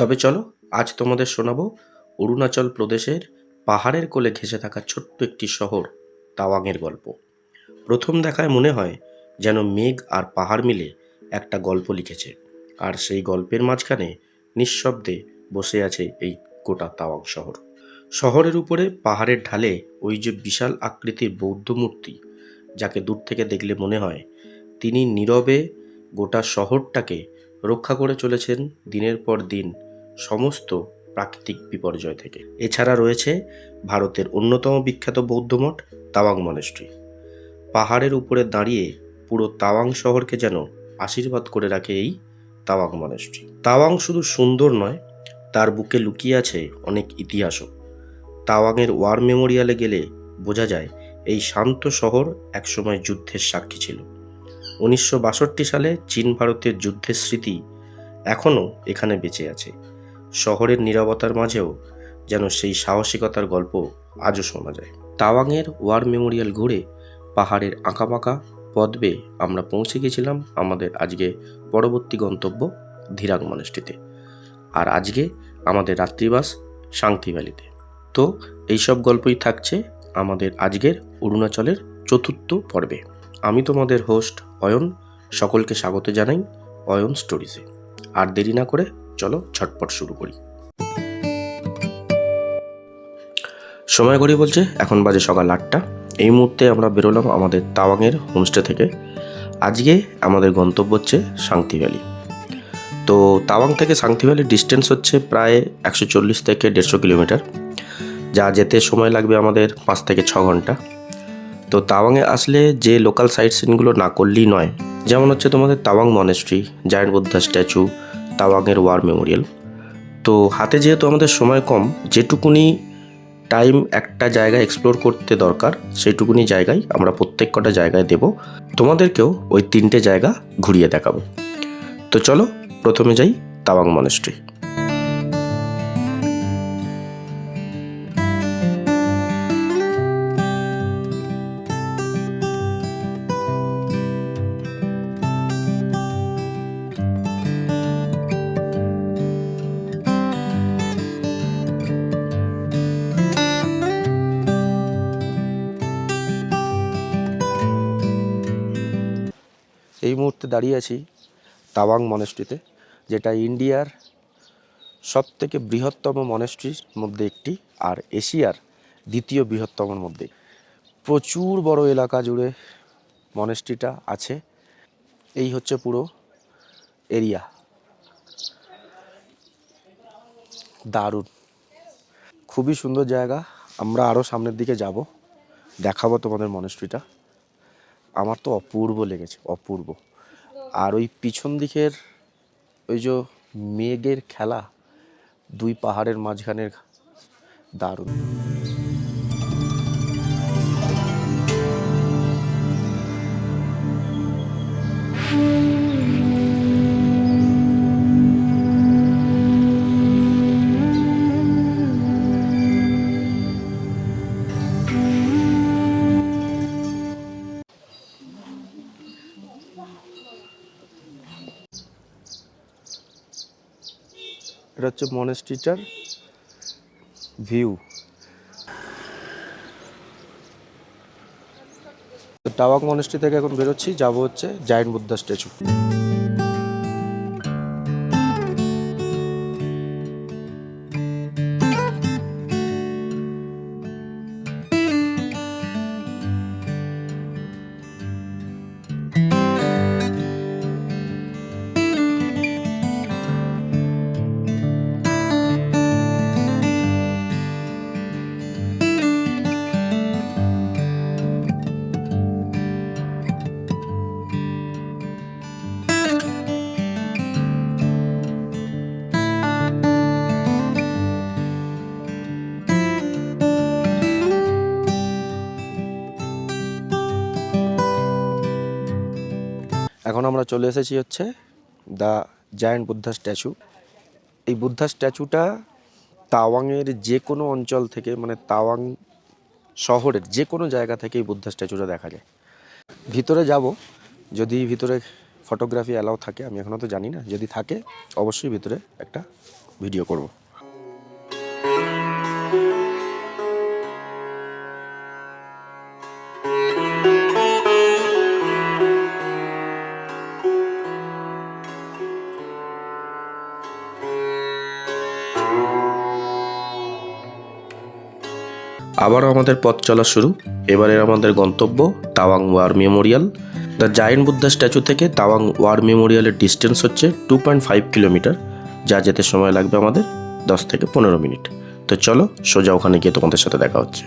তবে চলো আজ তোমাদের শোনাবো অরুণাচল প্রদেশের পাহাড়ের কোলে ঘেঁষে থাকা ছোট্ট একটি শহর তাওয়াংয়ের গল্প। প্রথম দেখায় মনে হয় যেন মেঘ আর পাহাড় মিলে একটা গল্প লিখেছে, আর সেই গল্পের মাঝখানে নিঃশব্দে বসে আছে এই গোটা তাওয়াং শহর। শহরের উপরে পাহাড়ের ঢালে ওই যে বিশাল আকৃতির বৌদ্ধ মূর্তি, যাকে দূর থেকে দেখলে মনে হয় তিনি নীরবে গোটা শহরটাকে রক্ষা করে চলেছেন দিনের পর দিন সমস্ত প্রাকৃতিক বিপর্যয় থেকে। এছাড়া রয়েছে ভারতের অন্যতম বিখ্যাত বৌদ্ধ মঠ তাওয়াং মনেস্ট্রি। পাহাড়ের উপরে দাঁড়িয়ে পুরো তাওয়াং শহরকে যেন আশীর্বাদ করে রাখে এই তাওয়াং মনেস্ট্রি। তাওয়াং শুধু সুন্দর নয়, তার বুকে লুকিয়ে আছে অনেক ইতিহাসও। তাওয়াংয়ের ওয়ার মেমোরিয়ালে গেলে বোঝা যায় এই শান্ত শহর একসময় যুদ্ধের সাক্ষী ছিল। 1962 সালে চীন ভারতের যুদ্ধের স্মৃতি এখনও এখানে বেঁচে আছে। শহরের নীরবতার মাঝেও যেন সেই সাহসিকতার গল্প আজও শোনা যায়। তাওয়াংয়ের ওয়ার মেমোরিয়াল ঘুরে পাহাড়ের আঁকাবাঁকা পথ বেয়ে আমরা পৌঁছে গেছিলাম আমাদের আজকে পরবর্তী গন্তব্য ধিরাং মনেস্ট্রিতে। আর আজকে আমাদের রাত্রিবাস শাংতি ভ্যালিতে। তো এইসব গল্পই থাকছে আমাদের আজকের অরুণাচলের চতুর্থ পর্বে। আমি তোমাদের হোস্ট অয়ন, সকলকে স্বাগত জানাই অয়ন স্টোরিজে। আর দেরি না করে চলো ঝটপট শুরু করি। সময় ঘড়ি বলছে এখন বাজে সকাল 8টা। এই মুহূর্তে আমরা বেরোলাম আমাদের তাওয়াংয়ের হোমস্টে থেকে। আজকে আমাদের গন্তব্য হচ্ছে শাংতি ভ্যালি। তো তাওয়াং থেকে শাংতি ভ্যালির ডিস্টেন্স হচ্ছে প্রায় 140 থেকে 150 কিলোমিটার, যা যেতে সময় লাগবে আমাদের 5 থেকে 6 ঘন্টা। তো তাওয়াংয়ে আসলে যে লোকাল সাইট সিনগুলো না করলেই নয়, যেমন হচ্ছে তোমাদের Tawang monastery, giant Buddha statue, তাওয়াংয়ের ওয়ার মেমোরিয়াল। তো হাতে যেহেতু আমাদের সময় কম, যেটুকুনি টাইম একটা জায়গায় এক্সপ্লোর করতে দরকার সেইটুকুনি জায়গায় আমরা প্রত্যেক কটা জায়গায় দেব। তোমাদেরকেও ওই 3টে জায়গা ঘুরিয়ে দেখাবো। তো চলো প্রথমে যাই তাওয়াং মনেস্ট্রি। এই মুহূর্তে দাঁড়িয়ে আছি তাওয়াং মনেস্ট্রিতে, যেটা ইন্ডিয়ার সবথেকে বৃহত্তম মনেস্ট্রির মধ্যে একটি, আর এশিয়ার দ্বিতীয় বৃহত্তমের মধ্যে। প্রচুর বড় এলাকা জুড়ে মনেস্ট্রিটা আছে। এই হচ্ছে পুরো এরিয়া। দারুণ, খুবই সুন্দর জায়গা। আমরা আরও সামনের দিকে যাব, দেখাবো তোমাদের মনেস্ট্রিটা। আমার তো অপূর্ব লেগেছে, অপূর্ব। আর ওই পিছন দিকের ওই যে মেঘের খেলা দুই পাহাড়ের মাঝখানের, দারুণ। এটা হচ্ছে মনেস্ট্রিটার ভিউ। তাওয়াং মনেস্ট্রি থেকে এখন বেরোচ্ছি, যাবো হচ্ছে জায়ান্ট বুদ্ধা স্ট্যাচু। এখন আমরা চলে এসেছি হচ্ছে দ্য জায়ান্ট বুদ্ধা স্ট্যাচু। এই বুদ্ধা স্ট্যাচুটা তাওয়াংয়ের যে কোনো অঞ্চল থেকে, মানে তাওয়াং শহরের যে কোনো জায়গা থেকে এই বুদ্ধা স্ট্যাচুটা দেখা যায়। ভিতরে যাব, যদি ভিতরে ফটোগ্রাফি অ্যালাউ থাকে, আমি এখনও তো জানি না। যদি থাকে অবশ্যই ভিতরে একটা ভিডিও করব। আবারও আমাদের পথ চলা শুরু। এবারের আমাদের গন্তব্য Tawang war memorial. The giant Buddha statue থেকে তাওয়াং ওয়ার মেমোরিয়ালের ডিস্টেন্স হচ্ছে 2.5 কিলোমিটার, যা যেতে সময় লাগবে আমাদের 10 থেকে 15 মিনিট। তো চলো সোজা ওখানে গিয়ে তোমাদের সাথে দেখা হচ্ছে।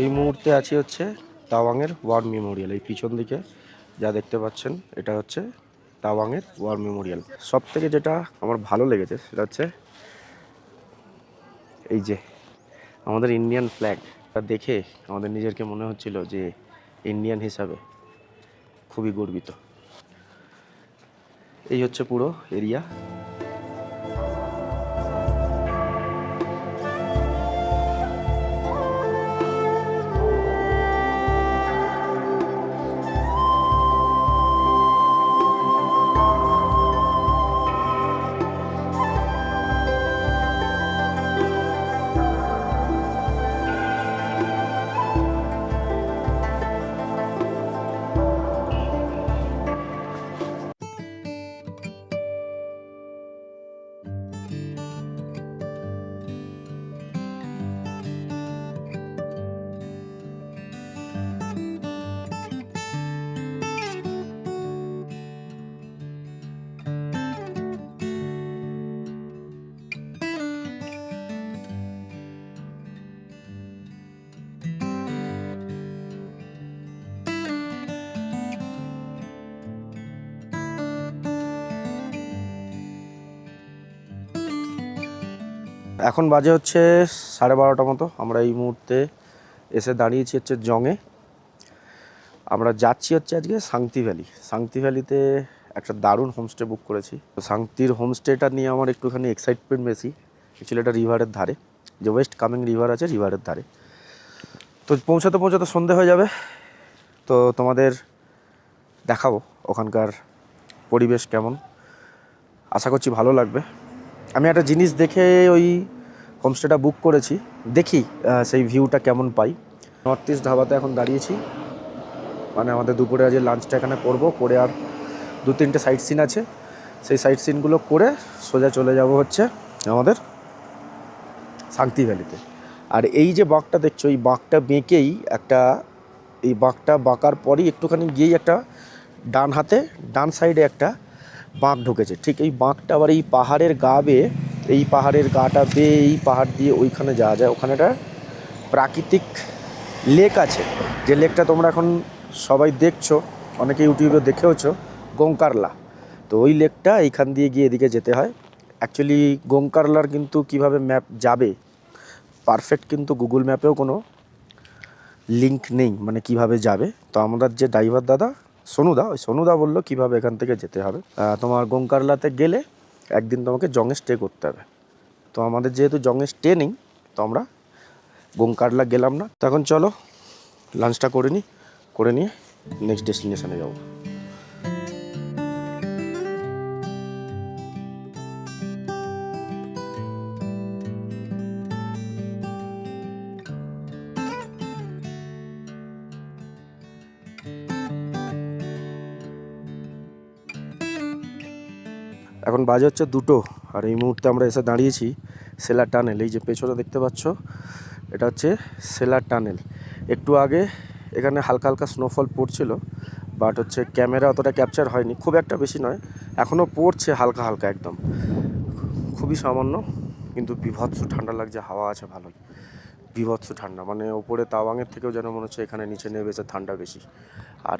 এই মুহূর্তে আছি হচ্ছে তাওয়াংয়ের ওয়ার মেমোরিয়াল। এই পিছন দিকে যা দেখতে পাচ্ছেন এটা হচ্ছে তাওয়াংয়ের ওয়ার মেমোরিয়াল। সব থেকে যেটা আমার ভালো লেগেছে সেটা হচ্ছে এই যে আমাদের ইন্ডিয়ান ফ্ল্যাগটা দেখে আমাদের নিজেরকে মনে হচ্ছিল যে ইন্ডিয়ান হিসাবে খুবই গর্বিত। এই হচ্ছে পুরো এরিয়া। এখন বাজে হচ্ছে 12:30 মতো। আমরা এই মুহূর্তে এসে দাঁড়িয়েছি হচ্ছে জংয়ে। আমরা যাচ্ছি হচ্ছে আজকে সাংতি ভ্যালি। সাংতি ভ্যালিতে একটা দারুণ হোমস্টে বুক করেছি। তো সাংতির হোমস্টেটা নিয়ে আমার একটুখানি এক্সাইটমেন্ট বেশি। অ্যাকচুয়ালি এটা রিভারের ধারে, যে ওয়েস্ট কামিং রিভার আছে রিভারের ধারে। তো পৌঁছাতে পৌঁছাতে সন্ধে হয়ে যাবে। তো তোমাদের দেখাবো ওখানকার পরিবেশ কেমন, আশা করছি ভালো লাগবে। আমি একটা জিনিস দেখে ওই হোমস্টেটা বুক করেছি, দেখি সেই ভিউটা কেমন পাই। নর্থ ইস্ট ধাবাতে এখন দাঁড়িয়েছি, মানে আমাদের দুপুরে আজ লাঞ্চটা এখানে করব, করে আর 2-3টে সাইট সিন আছে, সেই সাইট সিনগুলো করে সোজা চলে যাব হচ্ছে আমাদের সাংতি ভ্যালিতে। আর এই যে বাঁকটা দেখছো, এই বাঁকটা বেঁকেই একটা, এই বাঁকটা বাঁকার পরই একটুখানি গিয়েই একটা ডান সাইডে একটা বাঁক ঢুকেছে। ঠিক এই বাঁকটা আবার এই পাহাড়ের গা বেয়ে, এই পাহাড়ের গাটা বেয়ে এই পাহাড় দিয়ে ওইখানে যাওয়া যায়। ওখানে একটা প্রাকৃতিক লেক আছে, যে লেকটা তোমরা এখন সবাই দেখছো, অনেকে ইউটিউবে দেখেওছো, গোংকারলা। তো ওই লেকটা এইখান দিয়ে গিয়ে এদিকে যেতে হয়। অ্যাকচুয়ালি গোংকারলার কিন্তু কিভাবে ম্যাপ যাবে পারফেক্ট, কিন্তু গুগল ম্যাপেও কোনো লিঙ্ক নেই, মানে কিভাবে যাবে। তো আমাদের যে ড্রাইভার দাদা সোনুদা, ওই সোনুদা বললো কীভাবে এখান থেকে যেতে হবে। তোমার গোংকারলাতে গেলে একদিন তোমাকে জংয়ে স্টে করতে হবে। তো আমাদের যেহেতু জংয়ে স্টে নেই, তো আমরা গোংকারলা গেলাম না। তো এখন চলো লাঞ্চটা করে নিয়ে নেক্সট ডেস্টিনেশনে যাবো। এখন বাজে হচ্ছে 2টো, আর এই মুহূর্তে আমরা এসে দাঁড়িয়েছি সেলার টানেল। এই যে পেছনে দেখতে পাচ্ছ, এটা হচ্ছে সেলার টানেল। একটু আগে এখানে হালকা হালকা স্নোফল পড়ছিল, বাট হচ্ছে ক্যামেরা অতটা ক্যাপচার হয়নি, খুব একটা বেশি নয়, এখনও পড়ছে হালকা হালকা, একদম খুবই সামান্য, কিন্তু বিভৎস ঠান্ডা লাগছে, হাওয়া আছে ভালোই, বিভৎস ঠান্ডা। মানে ওপরে তাওয়াংয়ের থেকেও যেন মনে হচ্ছে এখানে নিচে নেমেছে ঠান্ডা বেশি। আর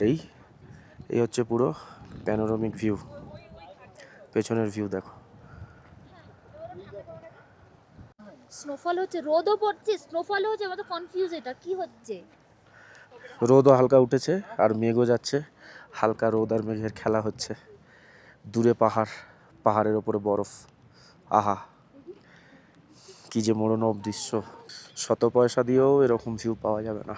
এই হচ্ছে পুরো প্যানোরামিক ভিউ, পেছনের ভিউ দেখো। স্নোফল হচ্ছে, রোদও পড়ছে, স্নোফল হচ্ছে, আমি তো কনফিউজ, এটা কি হচ্ছে? রোদও হালকা উঠেছে আর মেঘও যাচ্ছে, হালকা রোদ আর মেঘের খেলা হচ্ছে। দূরে পাহাড়, পাহাড়ের ওপরে বরফ, আহা কি যে মনোরম দৃশ্য, শত পয়সা দিয়েও এরকম ভিউ পাওয়া যাবে না।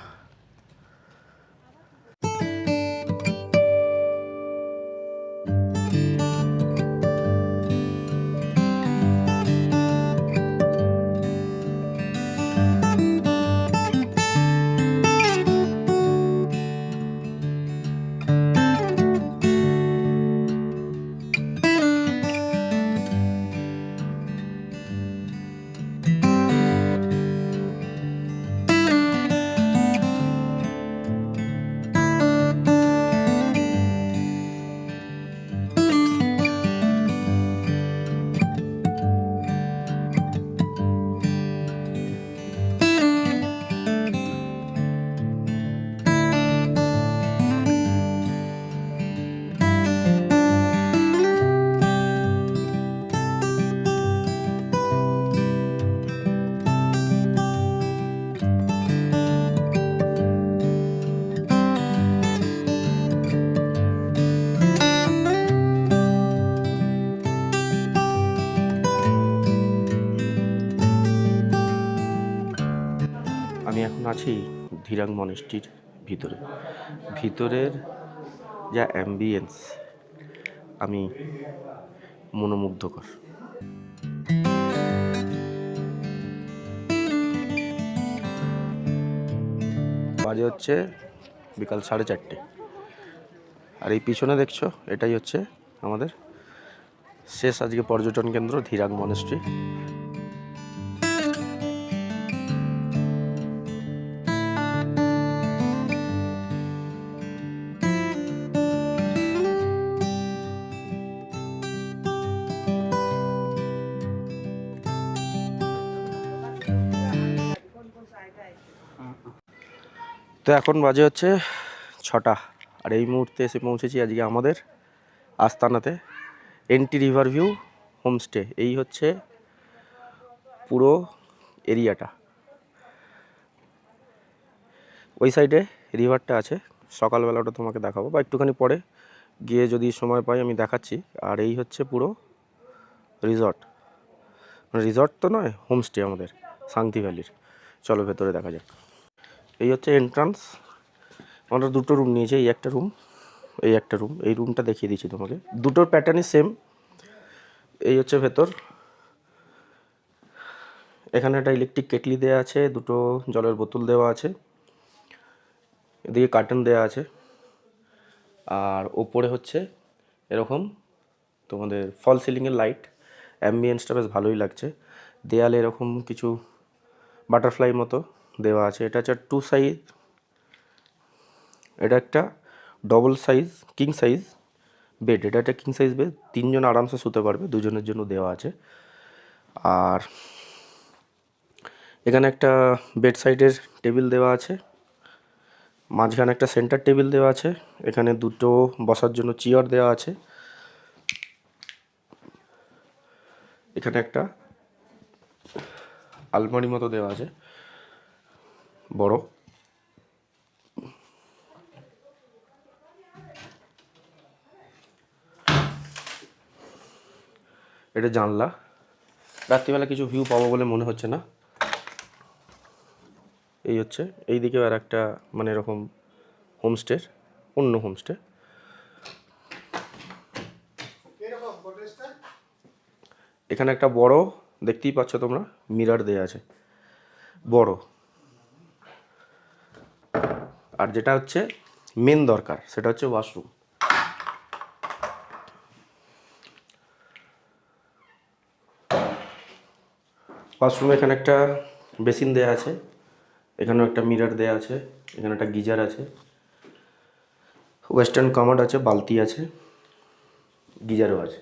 আমি এখন আছি ধিরাং মনেস্ট্রির ভিতরে। ভিতরের যা অ্যাম্বিয়েন্স আমি মনোমুগ্ধকর। বাজে হচ্ছে বিকাল 4:30, আর এই পিছনে দেখছো এটাই হচ্ছে আমাদের শেষ আজকে পর্যটন কেন্দ্র ধিরাং মনেস্ট্রি। তো এখন বাজে হচ্ছে 6টা, আর এই মুহূর্তে এসে পৌঁছেছি আজকে আমাদের আস্তানাতে, এনটি রিভার ভিউ হোমস্টে। এই হচ্ছে পুরো এরিয়াটা। ওই সাইডে রিভারটা আছে, সকালবেলা ওটা তোমাকে দেখাবো বা একটুখানি পরে গিয়ে যদি সময় পাই আমি দেখাচ্ছি। আর এই হচ্ছে পুরো রিসর্ট, রিসর্ট তো নয়, হোমস্টে আমাদের শান্তি ভ্যালির। চলো ভেতরে দেখা যাক। এই হচ্ছে এন্ট্রান্স। আমরা দুটো রুম নিয়েছি, এই একটা রুম, এই একটা রুম। এই রুমটা দেখিয়ে দিচ্ছি তোমাকে, দুটোর প্যাটার্নই সেম। এই হচ্ছে ভেতর। এখানে একটা ইলেকট্রিক কেটলি দেওয়া আছে, দুটো জলের বোতল দেওয়া আছে, এদিকে কার্টেন দেওয়া আছে। আর ওপরে হচ্ছে এরকম তোমাদের ফল সিলিংয়ের লাইট, অ্যাম্বিয়েন্সটা বেশ ভালোই লাগছে। দেয়ালে এরকম কিছু বাটারফ্লাই মতো দেওয়া আছে। এটা হচ্ছে 2 সাইজ, এটা একটা double size king size bed. এটা একটা কিং সাইজ বেড, 3 জন আরামসে শুতে পারবে, 2 জনের জন্য দেওয়া আছে। আর এখানে একটা বেড সাইডের টেবিল দেওয়া আছে, মাঝখানে একটা সেন্টার টেবিল দেওয়া আছে, এখানে দুটো বসার জন্য চেয়ার দেওয়া আছে, এখানে একটা আলমারি মতো দেওয়া আছে বড়। এটা জানলা, রাত্রিবেলা কিছু ভিউ পাবো বলে মনে হচ্ছে না। এই হচ্ছে এই দিকেও আর একটা মানে এরকম হোমস্টে, অন্য হোমস্টে। এখানে একটা বড়, দেখতেই পাচ্ছ তোমরা, মিরর দেওয়া আছে বড়। আর যেটা হচ্ছে মেন দরকার সেটা হচ্ছে ওয়াশরুম। ওয়াশরুমে এখানে একটা বেসিন দেওয়া আছে, এখানেও একটা মিরর দেওয়া আছে, এখানে একটা গিজার আছে, ওয়েস্টার্ন কামোড আছে, বালতি আছে, গিজারও আছে।